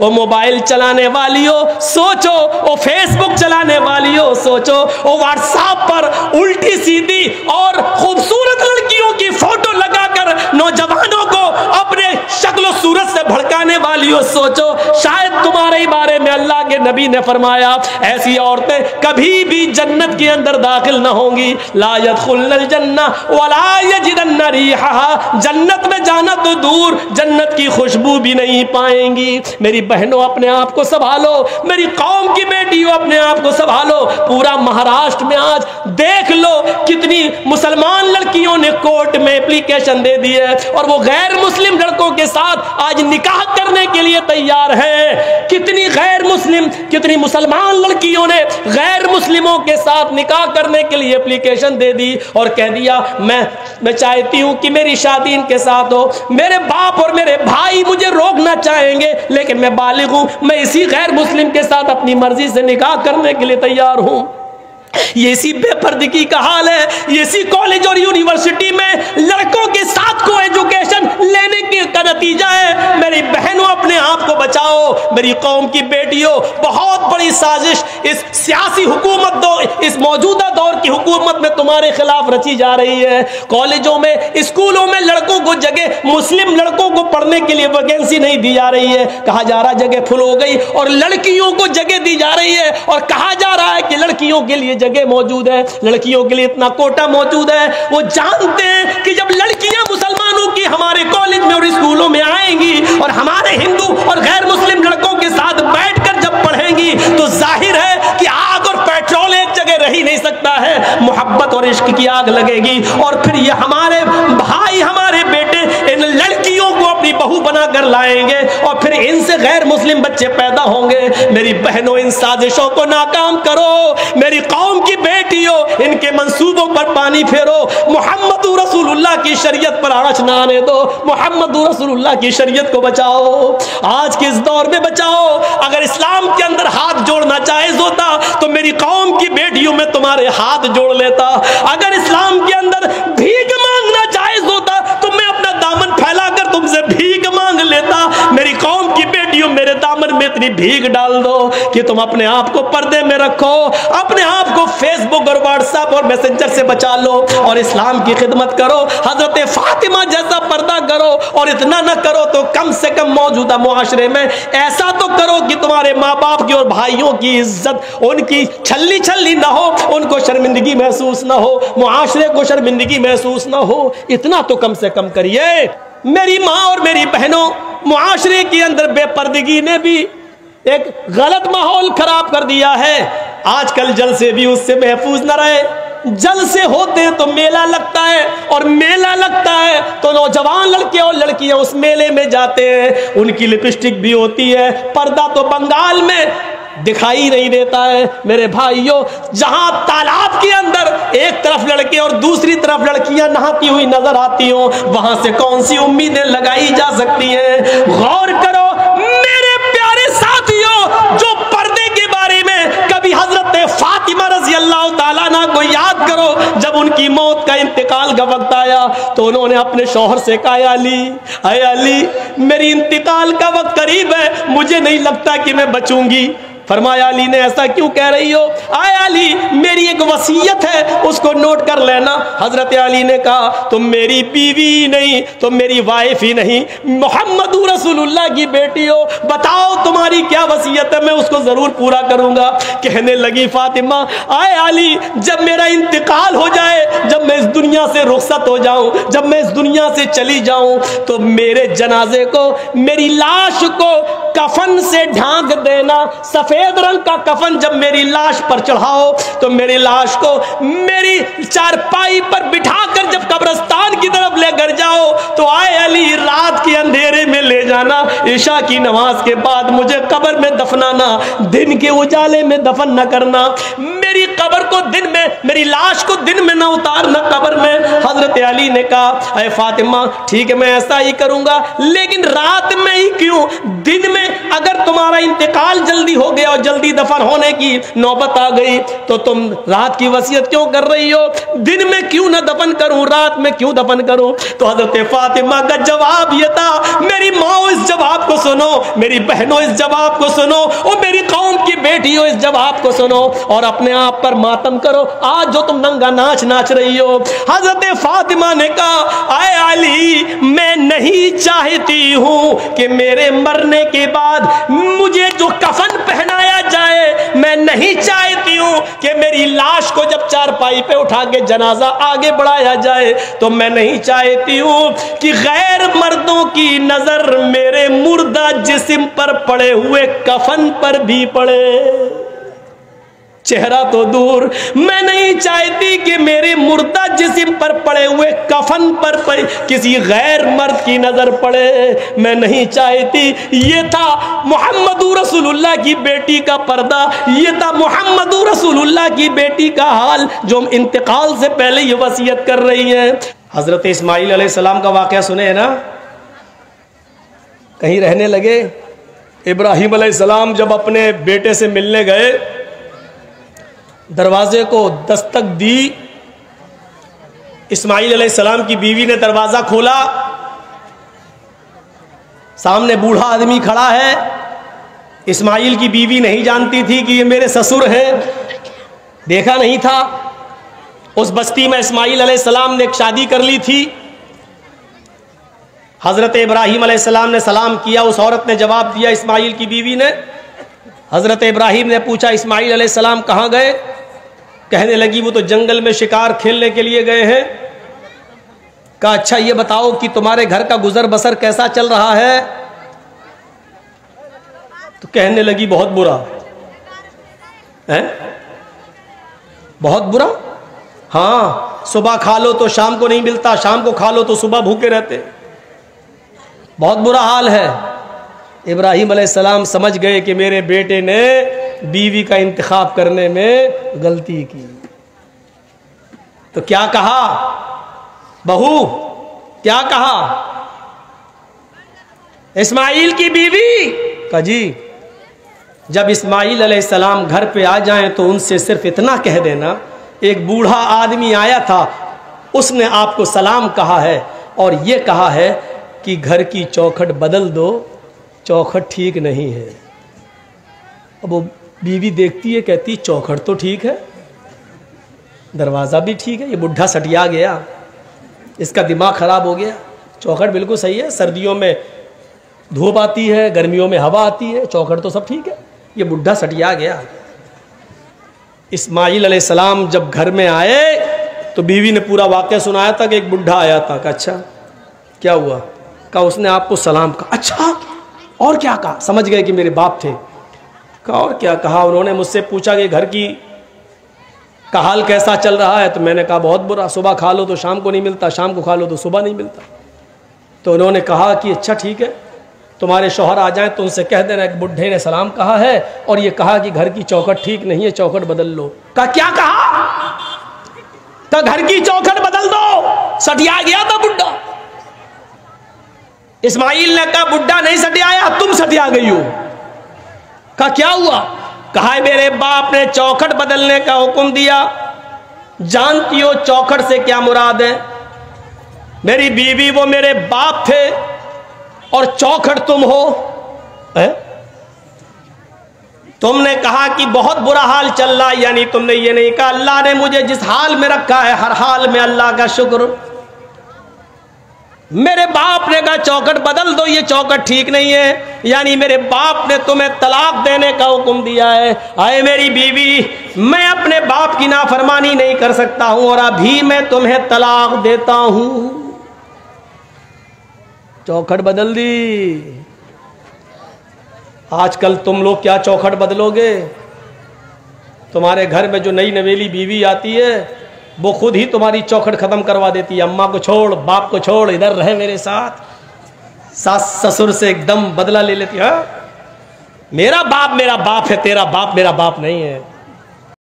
वो मोबाइल चलाने वालियों सोचो, वो फेसबुक चलाने वालियों सोचो, वो व्हाट्सएप पर उल्टी सीधी और खूबसूरत लड़कियों की फोटो लगाकर नौजवानों को अपने शक्ल सूरत से भड़काने वालियों सोचो, शायद तुम्हारे ही बारे में अल्लाह के नबी ने फरमाया ऐसी औरतें कभी भी जन्नत के अंदर दाखिल न होंगी। ला यदखुलनल जन्ना वला यजिदन्न रिहा, जन्नत में जाना तो दूर जन्नत की खुशबू भी नहीं पाएंगी। मेरी बहनों अपने आप को संभालो, मेरी कौम की बेटियों अपने आप को संभालो। पूरा महाराष्ट्र में आज देख लो कितनी मुसलमान लड़कियों ने कोर्ट में एप्लीकेशन दे दी है और वो गैर मुस्लिम लड़कों के साथ आज निकाह करने के लिए तैयार है। कितनी गैर मुस्लिम, कितनी मुसलमान लड़कियों ने गैर मुस्लिमों के साथ निकाह करने के लिए एप्लीकेशन दे दी और कह दिया मैं चाहती हूं कि मेरी शादी इनके साथ हो। मेरे बाप और मेरे भाई मुझे रोकना चाहेंगे लेकिन मैं बालिग हूं, मैं इसी गैर मुस्लिम के साथ अपनी मर्जी से निकाह करने के लिए तैयार हूं। ये इसी बेपर्दगी का हाल है। ये इसी कॉलेज और यूनिवर्सिटी में लड़कों के साथ को एजुकेशन लेने का नतीजा है। मेरी बहनों अपने आप को बचाओ, मेरी कौम की बेटियों, बहुत बड़ी साजिश इस सियासी हुकूमत इस मौजूदा दौर की हुकूमत में तुम्हारे खिलाफ रची जा रही है। कॉलेजों में, स्कूलों में लड़कों को जगह, मुस्लिम लड़कों को पढ़ने के लिए वैकेंसी नहीं दी जा रही है, कहा जा रहा जगह फुल हो गई, और लड़कियों को जगह दी जा रही है और कहा जा रहा है कि लड़कियों के लिए जगह मौजूद है, लड़कियों के लिए इतना कोटा मौजूद है। वो जानते हैं कि जब लड़कियां मुसलमानों की हमारे कॉलेज में और स्कूलों में आएंगी और हमारे हिंदू और गैर मुस्लिम लड़कों के साथ बैठकर जब पढ़ेंगी तो जाहिर है कि आग और पेट्रोल एक जगह रह ही नहीं सकता है, मोहब्बत और इश्क की आग लगेगी और फिर ये हमारे भाई, हमारे बेटे इन लड़कियों को अपनी बहू बनाकर लाएंगे और फिर इनसे गैर मुस्लिम बच्चे पैदा होंगे। मेरी बहनों इन साजिशों को नाकाम करो, मेरी कौम की बेटियों इनके मंसूबों पर पानी फेरो, मोहम्मद रसूलुल्लाह की शरीयत पर आँच ना आने दो, मोहम्मद रसूलुल्लाह की शरीयत को बचाओ, आज के इस दौर में बचाओ। अगर इस्लाम के अंदर हाथ जोड़ना जायज होता तो मेरी कौम की बेटियों में तुम्हारे हाथ जोड़ लेता। अगर इस्लाम के अंदर भीख मांगना जायज होता तो मैं अपना दामन फैलाकर तुमसे भीख मांग लेता। मेरी कौम की बेटियों, मेरे दामन में इतनी भीख डाल दो कि तुम अपने आप को पर्दे में रखो, अपने आप को फेसबुक और व्हाट्सएप और मैसेंजर से बचा लो और इस्लाम की खिदमत करो, हजरत फातिमा जैसा पर्दा करो। और इतना ना करो तो कम से कम मौजूदा मुआशरे में ऐसा तो करो कि तुम्हारे माँ बाप की और भाइयों की इज्जत, उनकी छल्ली छल्ली ना हो, उनको शर्मिंदगी महसूस ना हो, मुआशरे को शर्मिंदगी महसूस ना हो, इतना तो कम से कम करिए। मेरी माँ और मेरी बहनों, मुआशरे के अंदर बेपर्दगी ने भी एक गलत माहौल खराब कर दिया है। आजकल जलसे भी उससे महफूज न रहे। जलसे होते हैं तो मेला लगता है और मेला लगता है तो नौजवान लड़के और लड़कियां उस मेले में जाते हैं, उनकी लिपस्टिक भी होती है, पर्दा तो बंगाल में दिखाई नहीं देता है। मेरे भाइयों, जहां तालाब के अंदर एक तरफ लड़के और दूसरी तरफ लड़कियां नहाती हुई नजर आती हो, वहां से कौन सी उम्मीदें लगाई जा सकती हैं? गौर करो मेरे प्यारे साथियों, जो पर्दे के बारे में कभी हजरत फातिमा रजी अल्लाह ताला अन्हा को याद करो, जब उनकी मौत का इंतकाल का वक्त आया तो उन्होंने अपने शौहर से कहा, अली मेरी इंतकाल का वक्त करीब है, मुझे नहीं लगता कि मैं बचूंगी। फरमाया अली ने ऐसा क्यों कह रही हो? आए अली, मेरी एक वसीयत है, उसको नोट कर लेना। हजरत अली ने कहा, तुम मेरी बीवी नहीं, तुम मेरी वाइफ ही नहीं, मोहम्मद रसूलुल्लाह की बेटी हो, बताओ तुम्हारी क्या वसीयत है, मैं उसको जरूर पूरा करूंगा। कहने लगी फातिमा, आए अली, जब मेरा इंतकाल हो जाए, जब मैं इस दुनिया से रुखसत हो जाऊं, जब मैं इस दुनिया से चली जाऊं, तो मेरे जनाजे को, मेरी लाश को कफन से ढांक देना। सफेद रंग का कफन जब मेरी लाश पर चढ़ाओ तो मेरी लाश को मेरी चारपाई पर बिठाकर जब कब्रिस्तान की तरफ लेकर जाओ तो आए अली, रात के अंधेरे में ले जाना, ईशा की नमाज के बाद मुझे कब्र में दफनाना, दिन के उजाले में दफन न करना। मेरी मेरी कब्र को दिन में, मेरी लाश को दिन में ना उतारना कब्र में। हजरत अली ने कहा, अरे फातिमा ठीक है मैं ऐसा ही करूंगा, लेकिन रात में ही क्यों? दिन में अगर तुम्हारा इंतकाल जल्दी हो गया और जल्दी दफन होने की नौबत आ गई तो तुम रात की वसीयत क्यों कर रही हो? दिन में क्यों ना दफन करूं, रात में क्यों दफन करूं? तो हजरत फातिमा का जवाब यह था, मेरी माओ इस जवाब को सुनो, मेरी बहनों इस जवाब को सुनो, और मेरी कौम की बेटियों इस जवाब को सुनो, और अपने आप पर मातम करो आज जो तुम नंगा नाच नाच रही हो। हजरत फातिमा ने कहा, आए अली, मैं नहीं चाहती हूं कि मेरे मरने के बाद मुझे जो कफन पहनाया जाए, मैं नहीं चाहती हूं कि मेरी लाश को जब चारपाई पे उठा के जनाजा आगे बढ़ाया जाए, तो मैं नहीं चाहती हूं कि गैर मर्दों की नजर मेरे मुर्दा जिस्म पर पड़े हुए कफन पर भी पड़े। चेहरा तो दूर, मैं नहीं चाहती कि मेरे मुर्दा जिस्म पर पड़े हुए कफन पर किसी गैर मर्द की नजर पड़े, मैं नहीं चाहती। ये था मोहम्मदुर रसूलुल्लाह की बेटी का पर्दा, ये था मोहम्मदुर रसूलुल्लाह की बेटी का हाल जो इंतकाल से पहले ये वसीयत कर रही है। हजरत इस्माइल अलैहिस्सलाम का वाकया सुने है ना, कहीं रहने लगे। इब्राहिम अलैहिस्सलाम जब अपने बेटे से मिलने गए, दरवाजे को दस्तक दी, इस्माइल अलैहिस्सलाम की बीवी ने दरवाजा खोला, सामने बूढ़ा आदमी खड़ा है। इस्माइल की बीवी नहीं जानती थी कि ये मेरे ससुर हैं, देखा नहीं था। उस बस्ती में इस्माइल अलैहिस्सलाम ने एक शादी कर ली थी। हजरत इब्राहिम अलैहिस्सलाम ने सलाम किया, उस औरत ने जवाब दिया इस्माइल की बीवी ने। हजरत इब्राहिम ने पूछा, इस्माइल अलैहिस्सलाम कहाँ गए? कहने लगी, वो तो जंगल में शिकार खेलने के लिए गए हैं। कहा, अच्छा ये बताओ कि तुम्हारे घर का गुजर बसर कैसा चल रहा है? तो कहने लगी, बहुत बुरा है। बहुत बुरा? हाँ, सुबह खा लो तो शाम को नहीं मिलता, शाम को खा लो तो सुबह भूखे रहते, बहुत बुरा हाल है। इब्राहिम अलैहिस्सलाम समझ गए कि मेरे बेटे ने बीवी का इंतखाब करने में गलती की। तो क्या कहा बहू, क्या कहा इस्माइल की बीवी? कहा जी, जब इस्माइल अलैहिस्सलाम घर पे आ जाएं तो उनसे सिर्फ इतना कह देना, एक बूढ़ा आदमी आया था, उसने आपको सलाम कहा है और ये कहा है कि घर की चौखट बदल दो, चौखट ठीक नहीं है। अब वो बीवी देखती है, कहती चौखट तो ठीक है, दरवाज़ा भी ठीक है, ये बुढ़ा सटिया गया, इसका दिमाग ख़राब हो गया। चौखट बिल्कुल सही है, सर्दियों में धूप आती है, गर्मियों में हवा आती है, चौखट तो सब ठीक है, ये बुढ़ा सटिया गया। इस्माइल अलैहिस्सलाम जब घर में आए तो बीवी ने पूरा वाक़या सुनाया था कि एक बुढ़ा आया था। कहा, अच्छा क्या हुआ? कहा, उसने आपको सलाम कहा। अच्छा, और क्या कहा? समझ गए कि मेरे बाप थे। कहा, और क्या कहा? उन्होंने मुझसे पूछा कि घर की का हाल कैसा चल रहा है? तो मैंने कहा, बहुत बुरा, सुबह खा लो तो शाम को नहीं मिलता, शाम को खा लो तो सुबह नहीं मिलता। तो उन्होंने कहा कि अच्छा ठीक है, तुम्हारे शौहर आ जाएं तो उनसे कह देना एक बुढ़े ने सलाम कहा है और ये कहा कि घर की चौखट ठीक नहीं है, चौखट बदल लो। कहा, क्या कहा? तो घर की चौखट बदल दो, सटिया गया था बुढ़ा। इस्माइल ने कहा, बुढ़ा नहीं सटियाया, तुम सटिया गई हो। कहा, क्या हुआ? कहा, मेरे बाप ने चौखट बदलने का हुक्म दिया। जानती हो चौखट से क्या मुराद है? मेरी बीवी वो मेरे बाप थे और चौखट तुम हो। तुमने कहा कि बहुत बुरा हाल चल रहा, यानी तुमने ये नहीं कहा अल्लाह ने मुझे जिस हाल में रखा है हर हाल में अल्लाह का शुक्र। मेरे बाप ने कहा चौखट बदल दो, ये चौखट ठीक नहीं है, यानी मेरे बाप ने तुम्हें तलाक देने का हुक्म दिया है। आए मेरी बीवी, मैं अपने बाप की नाफरमानी नहीं कर सकता हूं और अभी मैं तुम्हें तलाक देता हूं। चौखट बदल दी। आजकल तुम लोग क्या चौखट बदलोगे? तुम्हारे घर में जो नई नवेली बीवी आती है वो खुद ही तुम्हारी चौखट खत्म करवा देती है। अम्मा को छोड़, बाप को छोड़, इधर रहे मेरे साथ। सास ससुर से एकदम बदला ले लेती है। मेरा बाप है, तेरा बाप मेरा बाप नहीं है।